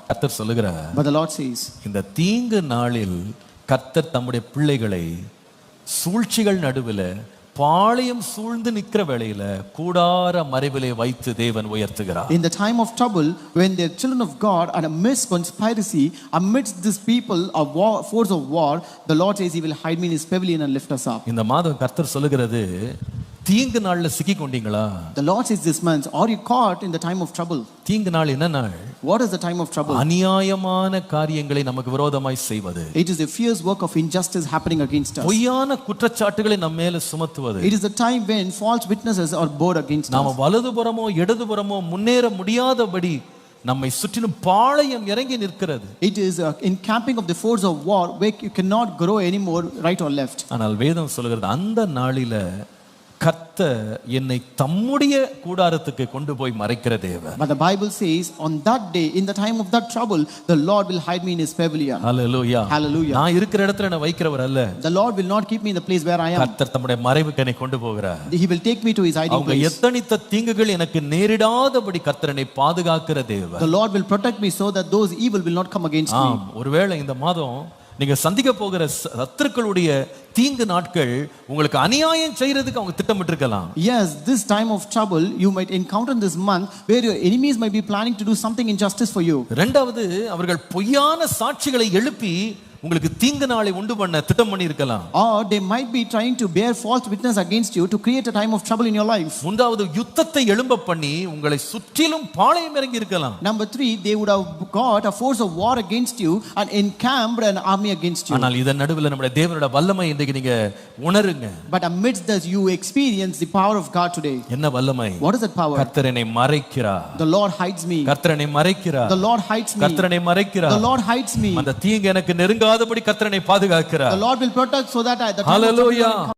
கர்த்தர் சொல்லுகிறார், But the Lord says, இந்த தீங்கு நாளில் கர்த்தர் தம்முடைய பிள்ளைகளை சூழ்ச்சிகள் நடுவில் பாளையம் சூழ்ந்து நிற்கிற வேளையில கூடார மறைவிலே வைத்து தேவன் உயர்த்துகிறார். in the time of trouble, when the children of God are amidst conspiracy, amidst this people of war, force of war, the Lord says He will hide me in His pavilion and lift us up. இந்த மாதம் கர்த்தர் சொல்லுகிறது, தீங்கு நாள்ல சிக்கி கொண்டீங்களா? The Lord says this month, are you caught in the time of trouble? தீங்கு நாள் என்ன நாள்? What is the time of trouble? அநியாயமான காரியங்களை நமக்கு விரோதமாய் செய்வது. It is the fierce work of injustice happening against us. பொய்யான குற்றச்சாட்டுகளை நம்ம மேல சுமத்துவது. It is the time when false witnesses are brought against நாம us. வலதுபுறமோ இடதுபுறமோ முன்னேற முடியாதபடி நம்மை சுற்றிலும் பாளையம் இறங்கி நிற்கிறது. It is encamping of the force of war where you cannot grow anymore right or left. ஆனால் வேதம் சொல்கிறது, அந்த நாளில கர்த்தர் என்னை தம்முடைய கூடாரத்துக்கு கொண்டு போய் மறைக்கிற தேவன். But the Bible says, on that day, in the time of that trouble, the Lord will hide me in His pavilion. Hallelujah. Hallelujah. நான் இருக்கிற இடத்துல என்ன வைக்கிறவர் அல்ல. The Lord will not keep me in the place where I am. கர்த்தர் தம்முடைய மறைவுக்கு என்னை கொண்டு போகிறார். He will take me to His hiding அவங்க place. எத்தனைத்த தீங்குகள் எனக்கு நேரிடாதபடி கர்த்தர் என்னை பாதுகாக்கிற தேவன். The Lord will protect me so that those evil will not come against me. ஒருவேளை இந்த மாதம் நீங்க சந்திக்க போகிற சத்துருக்களுடைய தீங்கு நாட்கள் உங்களுக்கு அநியாயம் செய்யறதுக்கு அவங்க திட்டமிட்டிருக்கலாம். Yes, this time of trouble you might encounter in this month where your enemies might be planning to do something injustice for you. இரண்டாவது, அவர்கள் பொய்யான சாட்சிகளை எழுப்பி உங்களுக்கு தீங்கு நாளை உண்டு பண்ண திட்டம் பண்ணி இருக்கலாம். Or they might be trying to bear false witness against you to create a time of trouble in your life. மூன்றாவது, யுத்தத்தை எழும்ப பண்ணி உங்களை சுற்றிலும் பாளையம் இறங்கி இருக்கலாம். Number 3, they would have got a force of war against you and encamped an army against you. ஆனால் இதன் நடுவில் நம்முடைய தேவனுடைய வல்லமை இன்றைக்கு நீங்க உணருங்க. But amidst this you experience the power of God today. என்ன வல்லமை? What is that power? கர்த்தர் என்னை மறைக்கிறார். The Lord hides me. கர்த்தர் என்னை மறைக்கிறார். The Lord hides me. கர்த்தர் என்னை மறைக்கிறார். The Lord hides me. அந்த தீங்கு எனக்கு நெருங்காதபடி கர்த்தர் என்னை பாதுகாக்கிறார். The Lord will protect so that Hallelujah.